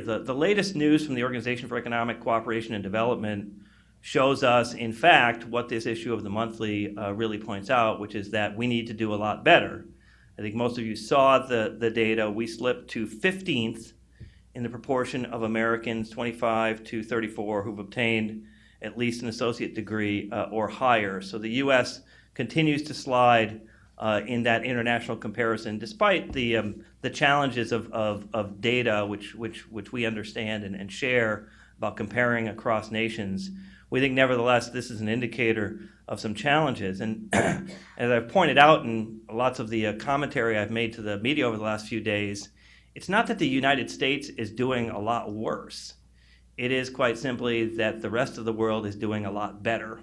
The latest news from the Organization for Economic Cooperation and Development shows us, in fact, what this issue of the monthly really points out, which is that we need to do a lot better. I think most of you saw the data. We slipped to 15th in the proportion of Americans 25 to 34 who've obtained at least an associate degree or higher. So the U.S. continues to slide in that international comparison, despite the challenges of data, which we understand and share about comparing across nations. We think, nevertheless, this is an indicator of some challenges. And as I've pointed out in lots of the commentary I've made to the media over the last few days, it's not that the United States is doing a lot worse. It is quite simply that the rest of the world is doing a lot better.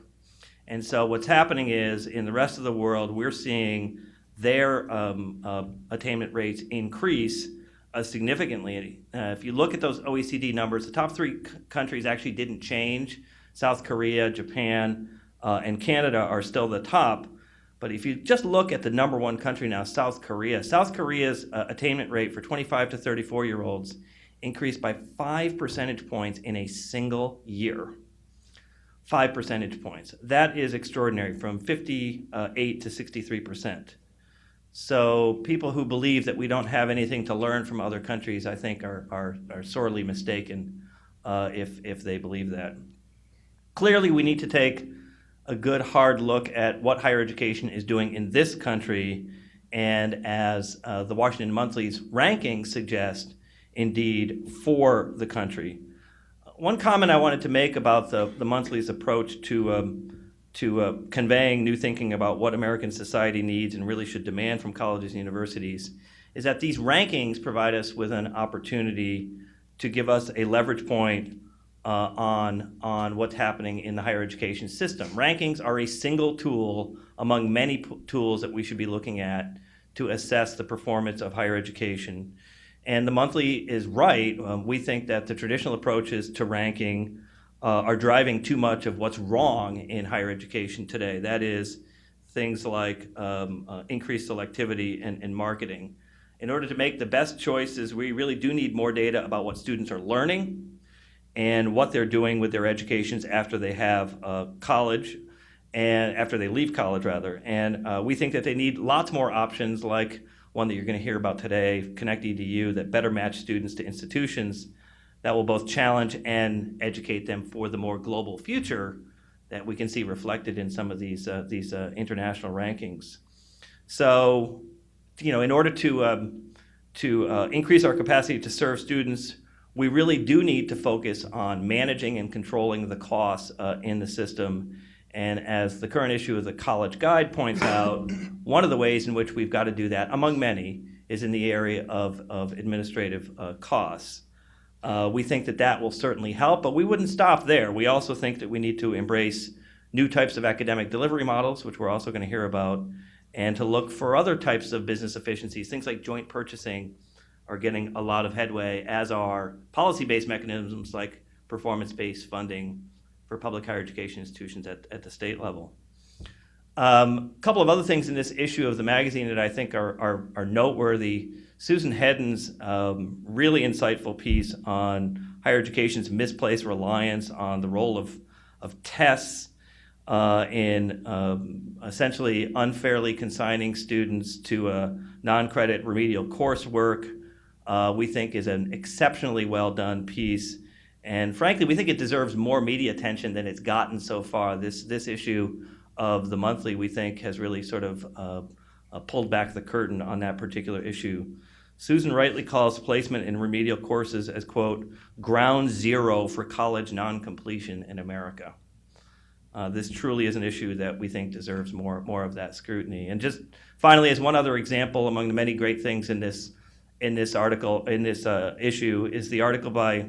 And so what's happening is, in the rest of the world, we're seeing their attainment rates increase significantly. If you look at those OECD numbers, the top three countries actually didn't change. South Korea, Japan, and Canada are still the top. But if you just look at the number one country now, South Korea's attainment rate for 25 to 34-year-olds increased by 5 percentage points in a single year. 5 percentage points. That is extraordinary, from 58 to 63%. So people who believe that we don't have anything to learn from other countries, I think, are sorely mistaken if they believe that. Clearly, we need to take a good hard look at what higher education is doing in this country, and as the Washington Monthly's rankings suggest, indeed, for the country. One comment I wanted to make about the Monthly's approach to conveying new thinking about what American society needs and really should demand from colleges and universities is that these rankings provide us with an opportunity to give us a leverage point on what's happening in the higher education system. Rankings are a single tool among many tools that we should be looking at to assess the performance of higher education. And the Monthly is right. We think that the traditional approaches to ranking are driving too much of what's wrong in higher education today. That is, things like increased selectivity and marketing. In order to make the best choices, we really do need more data about what students are learning and what they're doing with their educations after they have college, and after they leave college, rather. And we think that they need lots more options, like one that you're going to hear about today, Connect EDU, that better match students to institutions that will both challenge and educate them for the more global future that we can see reflected in some of these international rankings. So, in order to increase our capacity to serve students, we really do need to focus on managing and controlling the costs in the system. And as the current issue of the College Guide points out, one of the ways in which we've got to do that, among many, is in the area of administrative costs. We think that will certainly help, but we wouldn't stop there. We also think that we need to embrace new types of academic delivery models, which we're also going to hear about, and to look for other types of business efficiencies. Things like joint purchasing are getting a lot of headway, as are policy-based mechanisms like performance-based funding for public higher education institutions at the state level. A couple of other things in this issue of the magazine that I think are noteworthy. Susan Hedden's really insightful piece on higher education's misplaced reliance on the role of tests in essentially unfairly consigning students to non-credit remedial coursework, we think is an exceptionally well done piece. And frankly, we think it deserves more media attention than it's gotten so far. This issue of the Monthly, we think, has really sort of pulled back the curtain on that particular issue. Susan rightly calls placement in remedial courses as, quote, ground zero for college non-completion in America. This truly is an issue that we think deserves more of that scrutiny. And just finally, as one other example among the many great things in this issue, is the article by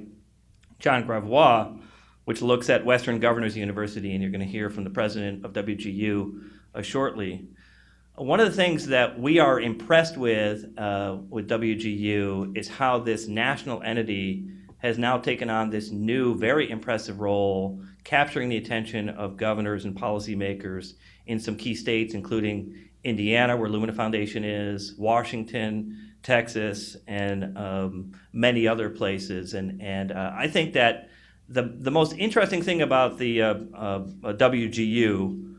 John Gravois, which looks at Western Governors University, and you're going to hear from the president of WGU shortly. One of the things that we are impressed with WGU is how this national entity has now taken on this new, very impressive role, capturing the attention of governors and policymakers in some key states, including Indiana, where Lumina Foundation is, Washington, Texas, and many other places. And I think that the most interesting thing about the WGU,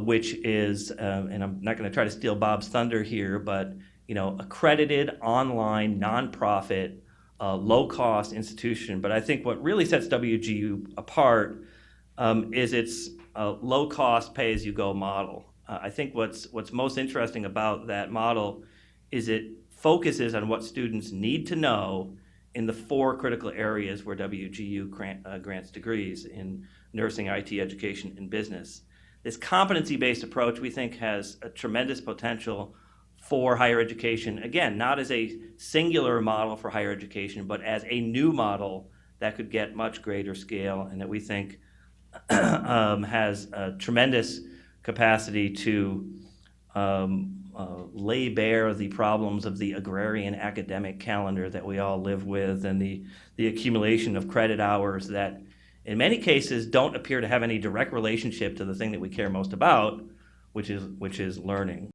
which is, and I'm not going to try to steal Bob's thunder here, but accredited online nonprofit, low-cost institution. But I think what really sets WGU apart is its low-cost, pay-as-you-go model. I think what's most interesting about that model is it focuses on what students need to know in the 4 critical areas where WGU grants degrees: in nursing, IT, education, and business. This competency-based approach, we think, has a tremendous potential for higher education, again, not as a singular model for higher education, but as a new model that could get much greater scale, and that we think has a tremendous capacity to lay bare the problems of the agrarian academic calendar that we all live with, and the accumulation of credit hours that in many cases don't appear to have any direct relationship to the thing that we care most about, which is learning.